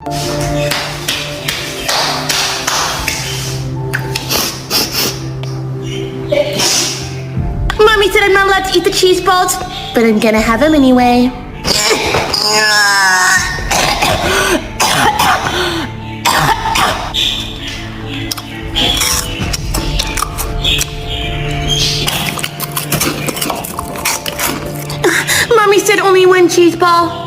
Mommy said I'm not allowed to eat the cheese balls, but I'm gonna have them anyway. Mommy said only one cheese ball.